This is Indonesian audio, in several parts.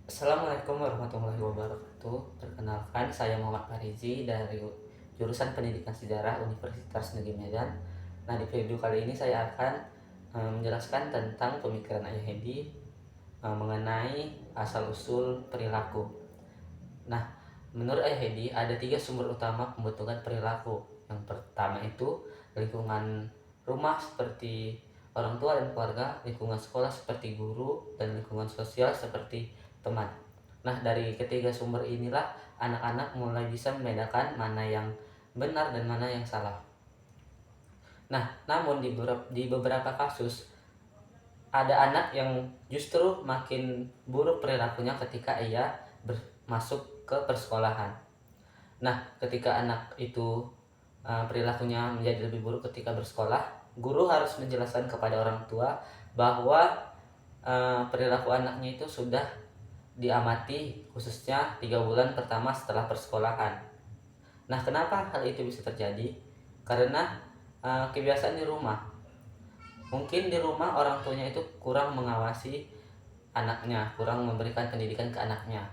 Assalamualaikum warahmatullahi wabarakatuh. Perkenalkan, saya Muhammad Farizi dari jurusan Pendidikan Sejarah Universitas Negeri Medan. Nah, di video kali ini saya akan menjelaskan tentang pemikiran Ayah Hedi mengenai asal-usul perilaku. Nah, menurut Ayah Hedi ada tiga sumber utama pembentukan perilaku. Yang pertama itu lingkungan rumah seperti orang tua dan keluarga, lingkungan sekolah seperti guru, dan lingkungan sosial seperti teman. Nah, dari ketiga sumber inilah anak-anak mulai bisa membedakan mana yang benar dan mana yang salah. Nah, namun di beberapa kasus ada anak yang justru makin buruk perilakunya ketika ia masuk ke persekolahan. Nah, ketika anak itu perilakunya menjadi lebih buruk ketika bersekolah, guru harus menjelaskan kepada orang tua bahwa perilaku anaknya itu sudah diamati khususnya 3 bulan pertama setelah persekolahan. Nah, kenapa hal itu bisa terjadi? Karena kebiasaan di rumah. Mungkin di rumah orang tuanya itu kurang mengawasi anaknya, kurang memberikan pendidikan ke anaknya.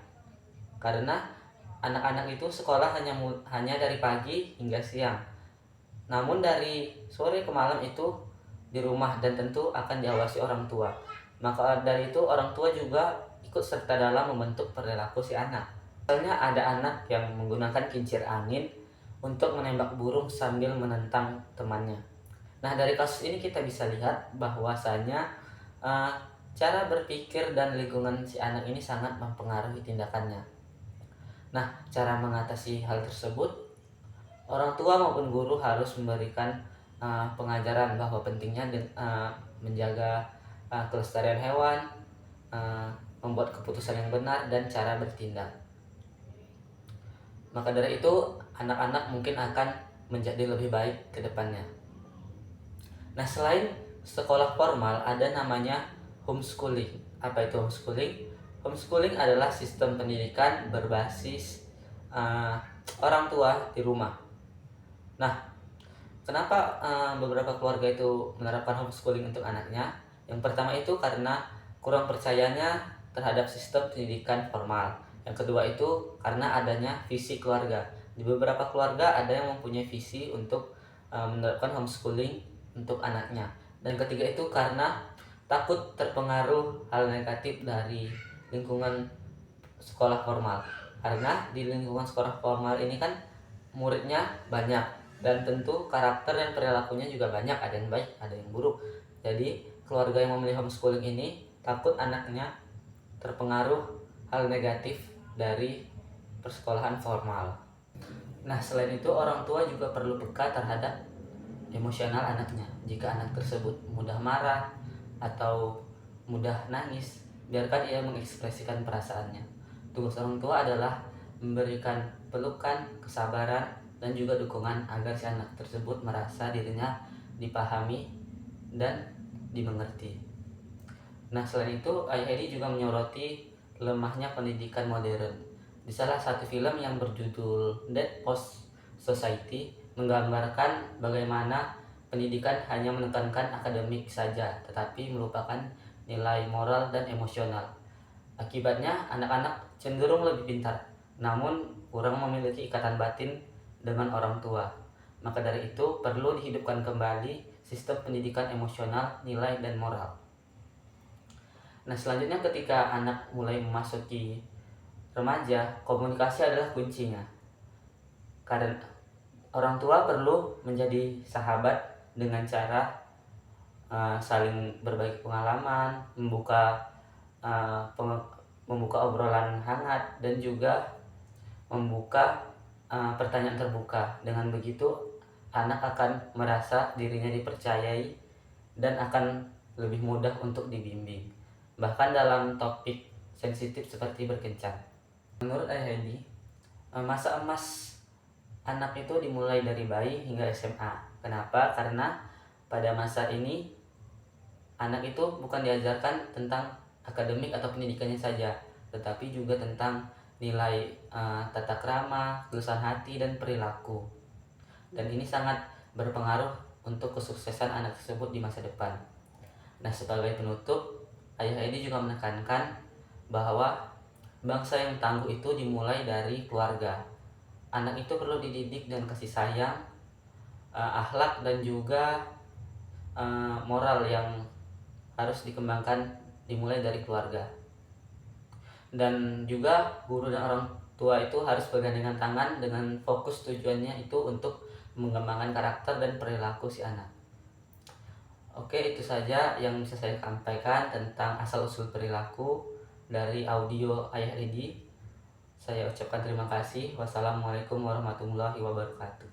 Karena anak-anak itu sekolah hanya dari pagi hingga siang. Namun dari sore ke malam itu di rumah dan tentu akan diawasi orang tua. Maka dari itu orang tua juga ikut serta dalam membentuk perilaku si anak. Misalnya ada anak yang menggunakan kincir angin untuk menembak burung sambil menentang temannya. Nah, dari kasus ini kita bisa lihat bahwasanya uh, cara berpikir dan lingkungan si anak ini sangat mempengaruhi tindakannya. Nah, cara mengatasi hal tersebut, orang tua maupun guru harus memberikan pengajaran bahwa pentingnya menjaga kelestarian hewan, uh, membuat keputusan yang benar, dan cara bertindak. Maka dari itu, anak-anak mungkin akan menjadi lebih baik ke depannya. Nah, selain sekolah formal, ada namanya homeschooling. Apa itu homeschooling? Homeschooling adalah sistem pendidikan berbasis uh, orang tua di rumah. Nah, kenapa beberapa keluarga itu menerapkan homeschooling untuk anaknya? Yang pertama itu karena kurang percayanya terhadap sistem pendidikan formal. Yang kedua itu karena adanya visi keluarga. Di beberapa keluarga ada yang mempunyai visi untuk menerapkan homeschooling untuk anaknya. Dan ketiga itu karena takut terpengaruh hal negatif dari lingkungan sekolah formal. Karena di lingkungan sekolah formal ini kan muridnya banyak dan tentu karakter dan perilakunya juga banyak, ada yang baik, ada yang buruk. Jadi keluarga yang memilih homeschooling ini takut anaknya terpengaruh hal negatif dari persekolahan formal. Nah, selain itu orang tua juga perlu peka terhadap emosional anaknya. Jika anak tersebut mudah marah atau mudah nangis, biarkan ia mengekspresikan perasaannya. Tugas orang tua adalah memberikan pelukan, kesabaran, dan juga dukungan agar si anak tersebut merasa dirinya dipahami dan dimengerti. Nah, selain itu, Ayah Edi juga menyoroti lemahnya pendidikan modern. Di salah satu film yang berjudul Dead Post Society menggambarkan bagaimana pendidikan hanya menekankan akademik saja, tetapi melupakan nilai moral dan emosional. Akibatnya, anak-anak cenderung lebih pintar, namun kurang memiliki ikatan batin dengan orang tua. Maka dari itu, perlu dihidupkan kembali sistem pendidikan emosional, nilai, dan moral. Nah, selanjutnya ketika anak mulai memasuki remaja, komunikasi adalah kuncinya. Karena orang tua perlu menjadi sahabat dengan cara saling berbagi pengalaman, uh, membuka obrolan hangat, dan juga membuka pertanyaan terbuka. Dengan begitu, anak akan merasa dirinya dipercayai dan akan lebih mudah untuk dibimbing. Bahkan dalam topik sensitif seperti berkencan. Menurut Ayah Hedi, masa emas anak itu dimulai dari bayi hingga SMA. Kenapa? Karena pada masa ini anak itu bukan diajarkan tentang akademik atau pendidikannya saja, tetapi juga tentang nilai tata krama, keluasan hati, dan perilaku. Dan ini sangat berpengaruh untuk kesuksesan anak tersebut di masa depan. Nah, sebagai penutup, Ayah Edi juga menekankan bahwa Bangsa yang tangguh itu dimulai dari keluarga. Anak itu perlu dididik dan kasih sayang, akhlak dan juga moral yang harus dikembangkan dimulai dari keluarga. Dan juga guru dan orang tua itu harus bergandengan tangan dengan fokus tujuannya itu untuk mengembangkan karakter dan perilaku si anak. Oke, itu saja yang bisa saya sampaikan tentang asal-usul perilaku dari audio Ayah Ridi. Saya ucapkan terima kasih. Wassalamualaikum warahmatullahi wabarakatuh.